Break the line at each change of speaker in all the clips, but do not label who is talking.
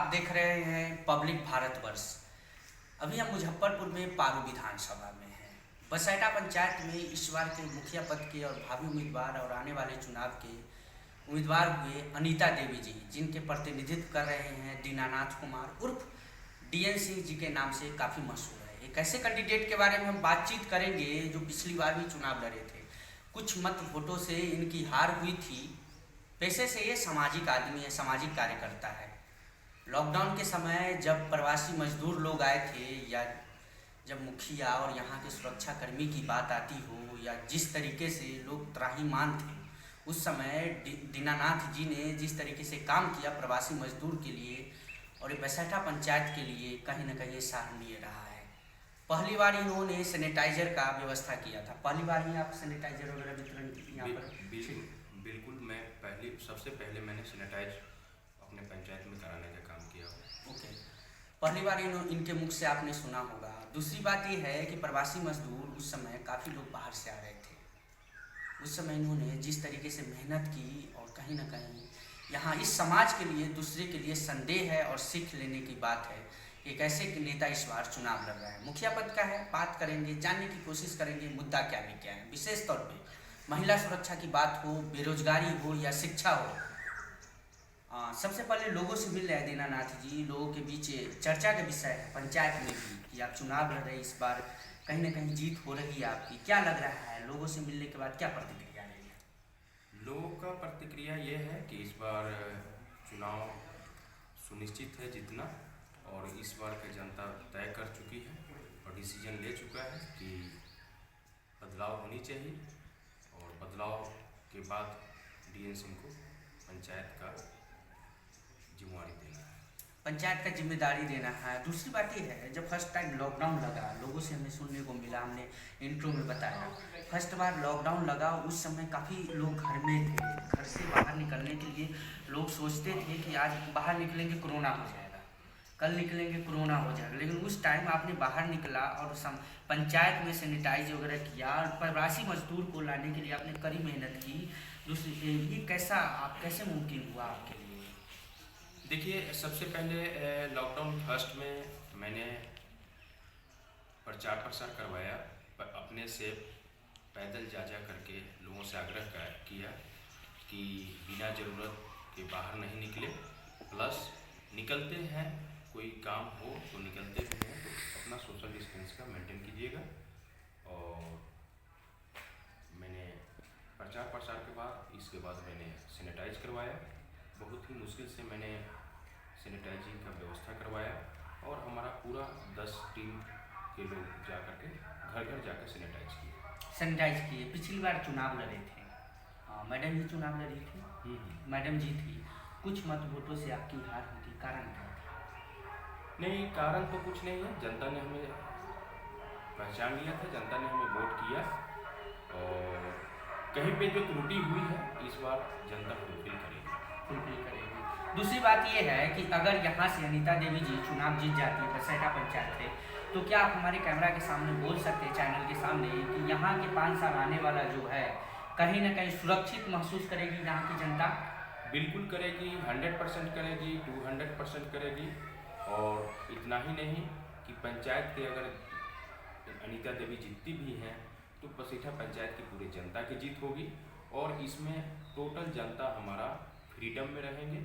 आप देख रहे हैं पब्लिक भारतवर्ष। अभी हम मुजफ्फरपुर में पारू विधानसभा में हैं। बसैटा पंचायत में इस बार के मुखिया पद के और भावी उम्मीदवार और आने वाले चुनाव के उम्मीदवार हुए अनीता देवी जी, जिनके प्रतिनिधित्व कर रहे हैं दीनानाथ कुमार उर्फ DN सिंह जी के नाम से काफ़ी मशहूर है। एक ऐसे कैंडिडेट के बारे में हम बातचीत करेंगे जो पिछली बार भी चुनाव लड़े थे। कुछ मत वोटों से इनकी हार हुई थी। पेशे से ये सामाजिक आदमी है, सामाजिक कार्यकर्ता है। लॉकडाउन के समय जब प्रवासी मजदूर लोग आए थे या जब मुखिया और यहाँ के सुरक्षाकर्मी की बात आती हो या जिस तरीके से लोग त्राहिमाम थे, उस समय दीनानाथ जी ने जिस तरीके से काम किया प्रवासी मजदूर के लिए और ये बसैठा पंचायत के लिए कहीं ना कहीं सराहनीय रहा है। पहली बार इन्होंने सैनिटाइजर का व्यवस्था किया था। पहली बार ही आप सैनिटाइजर वगैरह वितरण यहाँ पर?
बिल्कुल मैं सबसे पहले मैंने सैनिटाइज अपने पंचायत में कराने का काम किया।
ओके, पहली बार इनके मुख से आपने सुना होगा। दूसरी बात ये है कि प्रवासी मजदूर उस समय काफ़ी लोग बाहर से आ रहे थे। उस समय इन्होंने जिस तरीके से मेहनत की और कहीं ना कहीं यहाँ इस समाज के लिए, दूसरे के लिए संदेह है और सीख लेने की बात है। एक ऐसे नेता इस बार चुनाव लड़ रहा है, मुखिया पद का है। बात करेंगे, जानने की कोशिश करेंगे मुद्दा क्या है। विशेष तौर पे महिला सुरक्षा की बात हो, बेरोजगारी हो या शिक्षा हो। सबसे पहले लोगों से मिल रहे हैं दीनानाथ जी। लोगों के बीच चर्चा का विषय है पंचायत में भी कि आप चुनाव लड़ रहे हैं, इस बार कहीं ना कहीं जीत हो रही है आपकी। क्या लग रहा है, लोगों से मिलने के बाद क्या प्रतिक्रिया रही है?
लोगों का प्रतिक्रिया ये है कि इस बार चुनाव सुनिश्चित है जीतना, और इस बार का जनता तय कर चुकी है और डिसीजन ले चुका है कि बदलाव होनी चाहिए, और बदलाव के बाद DN सिंह को पंचायत का जिम्मेदारी देना है।
पंचायत का जिम्मेदारी देना है। दूसरी बात ये है, जब फर्स्ट टाइम लॉकडाउन लगा, लोगों से हमें सुनने को मिला, हमने इंट्रो में बताया, फर्स्ट बार लॉकडाउन लगा उस समय काफ़ी लोग घर में थे। घर से बाहर निकलने के लिए लोग सोचते थे कि आज बाहर निकलेंगे कोरोना हो जाएगा, कल निकलेंगे कोरोना हो जाएगा। लेकिन उस टाइम आपने बाहर निकला और पंचायत में सैनिटाइज वगैरह किया और प्रवासी मजदूर को लाने के लिए आपने कड़ी मेहनत की। दूसरी ये कैसे मुमकिन हुआ आपके लिए?
देखिए, सबसे पहले लॉकडाउन फर्स्ट में मैंने प्रचार प्रसार करवाया, अपने से पैदल जा करके लोगों से आग्रह किया कि बिना ज़रूरत के बाहर नहीं निकले, प्लस निकलते हैं कोई काम हो तो निकलते भी हैं तो अपना सोशल डिस्टेंस का मेंटेन कीजिएगा। और मैंने प्रचार प्रसार के बाद इसके बाद मैंने सैनिटाइज करवाया। बहुत ही मुश्किल से मैंने सैनिटाइजिंग का व्यवस्था करवाया और हमारा पूरा 10 टीम के लोग जा करके घर घर जाकर
सैनिटाइज किए। पिछली बार चुनाव लड़े थे, मैडम जी चुनाव लड़ी थी, मैडम जी थी। कुछ मत वोटों से आपकी हार होगी, कारण क्या था?
नहीं, कारण तो कुछ नहीं है। जनता ने हमें पहचान लिया था, जनता ने हमें वोट किया, और कहीं पे जो त्रुटि हुई है इस बार जनता फुलफिल करेगी।
दूसरी बात ये है कि अगर यहाँ से अनीता देवी जी चुनाव जीत जाती है बसैठा पंचायत से, तो क्या आप हमारे कैमरा के सामने बोल सकते हैं, चैनल के सामने, कि यहाँ के 5 साल आने वाला जो है कहीं ना कहीं सुरक्षित महसूस करेगी यहाँ की जनता?
बिल्कुल करेगी, 100% करेगी, 200% करेगी। और इतना ही नहीं कि पंचायत के अगर अनीता देवी जीतती भी हैं तो बसैठा पंचायत की पूरी जनता की जीत होगी, और इसमें टोटल जनता हमारा फ्रीडम में रहेंगे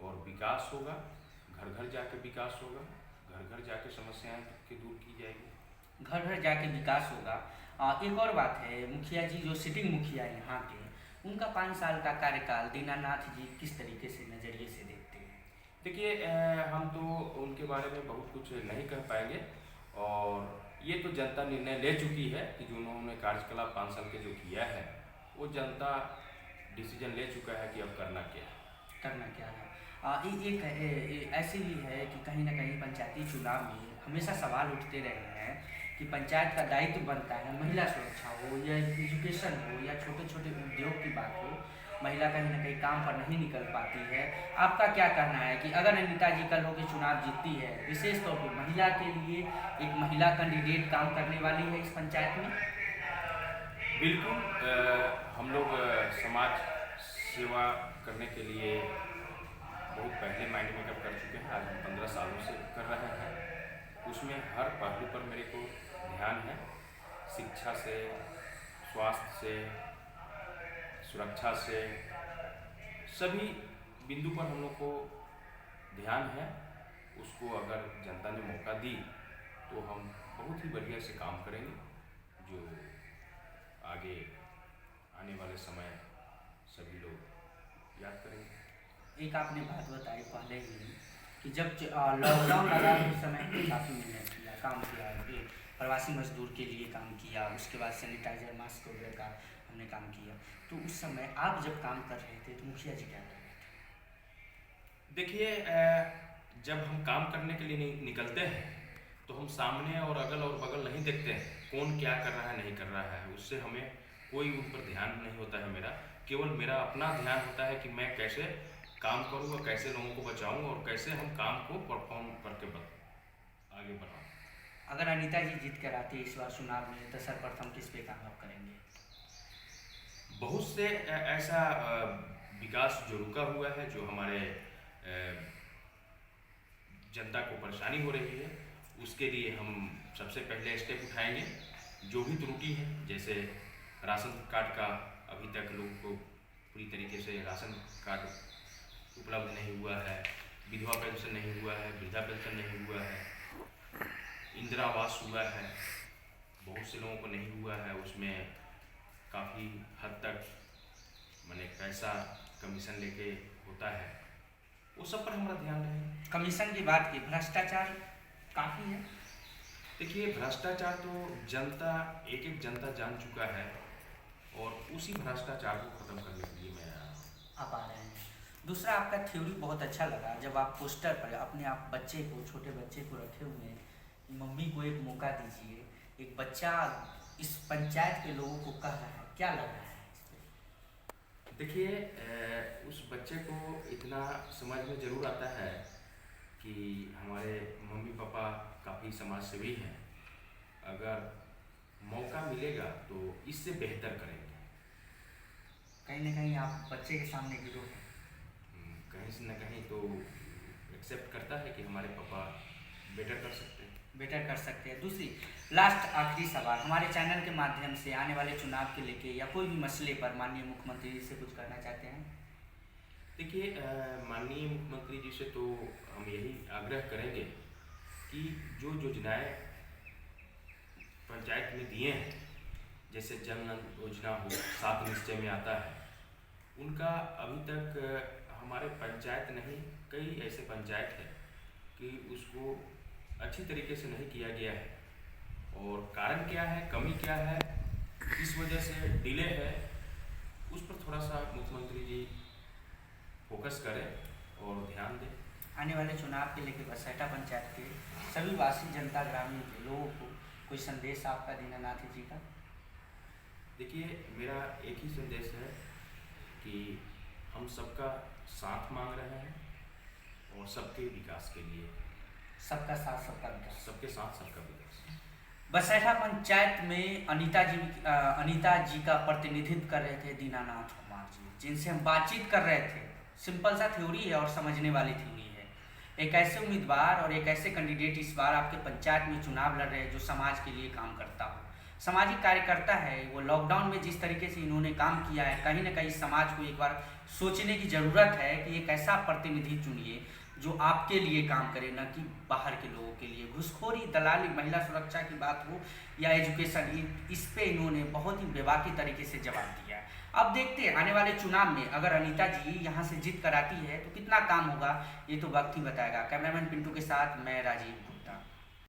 और विकास होगा। घर घर जाके विकास होगा, घर घर जाके समस्याएं की दूर की जाएगी।
घर घर जाके विकास होगा। एक और बात है, मुखिया जी जो सिटिंग मुखिया है यहाँ के, उनका 5 साल का कार्यकाल दीनानाथ जी किस तरीके से नज़रिए से देखते हैं?
देखिए, हम तो उनके बारे में बहुत कुछ नहीं कह पाएंगे, और ये तो जनता निर्णय ले चुकी है कि जो उन्होंने कार्यकलाप 5 साल के जो किया है वो जनता डिसीजन ले चुका है कि अब करना क्या है।
एक ऐसे भी है कि कहीं ना कहीं पंचायती चुनाव में हमेशा सवाल उठते रहे हैं कि पंचायत का दायित्व बनता है, महिला सुरक्षा हो या एजुकेशन हो या छोटे छोटे उद्योग की बात हो, महिला कहीं ना कहीं काम पर नहीं निकल पाती है। आपका क्या कहना है कि अगर अनीता जी कल होकर चुनाव जीतती है, विशेष तौर पर महिला के लिए एक महिला कैंडिडेट काम करने वाली है इस पंचायत में?
बिल्कुल, हम लोग समाज सेवा करने के लिए बहुत पहले माइंड मेकअप कर चुके हैं। आज हम कर रहे हैं उसमें हर पहलू पर मेरे को ध्यान है। शिक्षा से, स्वास्थ्य से, सुरक्षा से, सभी बिंदु पर हम लोग को ध्यान है। उसको अगर जनता ने मौका दी तो हम बहुत ही बढ़िया से काम करेंगे, जो आगे आने वाले समय सभी लोग याद करेंगे।
एक आपने बात बताई पहले ही कि जब लॉकडाउन लगा उस समय काफ़ी मेहनत किया, काम किया, ये प्रवासी मजदूर के लिए काम किया, उसके बाद सैनिटाइजर मास्क वगैरह का हमने काम किया। तो उस समय आप जब काम कर रहे थे तो मुखिया जी क्या कर रहे थे?
देखिए, जब हम काम करने के लिए निकलते हैं तो हम सामने और अगल और बगल नहीं देखते हैं कौन क्या कर रहा है नहीं कर रहा है, उससे हमें कोई उन पर ध्यान नहीं होता है। मेरा केवल मेरा अपना ध्यान होता है कि मैं कैसे काम करूँ और कैसे लोगों को बचाऊँ और कैसे हम काम को परफॉर्म करके आगे बढ़ाऊँ।
अगर अनीता जी जीत कर आती है इस बार चुनाव में तो सर्वप्रथम किस पे काम आप करेंगे?
बहुत से ऐसा विकास जो रुका हुआ है, जो हमारे जनता को परेशानी हो रही है, उसके लिए हम सबसे पहले स्टेप उठाएंगे। जो भी त्रुटि है, जैसे राशन कार्ड का अभी तक लोगों को पूरी तरीके से राशन कार्ड उपलब्ध नहीं हुआ है, विधवा पेंशन नहीं हुआ है, वृद्धा पेंशन नहीं हुआ है, इंदिरा आवास हुआ है, बहुत से लोगों को नहीं हुआ है। उसमें काफ़ी हद तक मैंने पैसा कमीशन लेके होता है, वो सब पर हमारा ध्यान रहेगा।
कमीशन की बात की, भ्रष्टाचार काफ़ी है।
देखिए, भ्रष्टाचार तो जनता एक जनता जान चुका है और उसी भ्रष्टाचार को ख़त्म करने के लिए मैं
आप आ रहे हैं। दूसरा, आपका थ्योरी बहुत अच्छा लगा जब आप पोस्टर पर अपने आप बच्चे को, छोटे बच्चे को रखे हुए हैं कि मम्मी को एक मौका दीजिए। एक बच्चा इस पंचायत के लोगों को कह रहा है, क्या लग रहा है इस पर?
देखिए, उस बच्चे को इतना समझ में ज़रूर आता है कि हमारे मम्मी पापा काफ़ी समाज सेवी हैं। अगर मौका मिलेगा तो इससे बेहतर करेंगे।
कहीं ना कहीं आप बच्चे के सामने गिरो हैं।
कहीं से न कहीं तो एक्सेप्ट करता है कि हमारे पापा बेटर कर सकते हैं।
दूसरी, लास्ट आखिरी सवाल, हमारे चैनल के माध्यम से आने वाले चुनाव के लेके या कोई भी मसले पर माननीय मुख्यमंत्री जी से कुछ करना चाहते हैं?
देखिए, माननीय मुख्यमंत्री जी से तो हम यही आग्रह करेंगे कि जो योजनाएं पंचायत में दिए हैं, जैसे जन योजना हो, 7 निश्चय में आता है, उनका अभी तक हमारे पंचायत नहीं, कई ऐसे पंचायत हैं कि उसको अच्छी तरीके से नहीं किया गया है। और कारण क्या है, कमी क्या है, किस वजह से डिले है, उस पर थोड़ा सा मुख्यमंत्री जी फोकस करें और ध्यान दें।
आने वाले चुनाव के लेकर बसैटा पंचायत के सभी वासी जनता ग्रामीण के लोगों को कोई संदेश आपका दीनानाथ जी का?
देखिए, मेरा एक ही संदेश है कि हम सबका साथ मांग रहे हैं और सबके विकास के लिए।
सबका साथ सबका विकास।
सबके साथ सबका विकास।
बसैठा पंचायत में अनीता जी का प्रतिनिधित्व कर रहे थे दीनानाथ कुमार जी, जिनसे हम बातचीत कर रहे थे। सिंपल सा थ्योरी है और समझने वाली थ्योरी है। एक ऐसे उम्मीदवार और एक ऐसे कैंडिडेट इस बार आपके पंचायत में चुनाव लड़ रहे हैं जो समाज के लिए काम करता हो, सामाजिक कार्यकर्ता है। वो लॉकडाउन में जिस तरीके से इन्होंने काम किया है, कहीं ना कहीं समाज को एक बार सोचने की ज़रूरत है कि एक ऐसा प्रतिनिधि चुनिए जो आपके लिए काम करे, न कि बाहर के लोगों के लिए। घुसखोरी, दलाली, महिला सुरक्षा की बात हो या एजुकेशन, इस पे इन्होंने बहुत ही बेबाकी तरीके से जवाब दिया है। अब देखते हैं आने वाले चुनाव में अगर अनीता जी यहाँ से जीत कर आती है तो कितना काम होगा, ये तो वक्त ही बताएगा। कैमरामैन पिंटू के साथ मैं राजीव।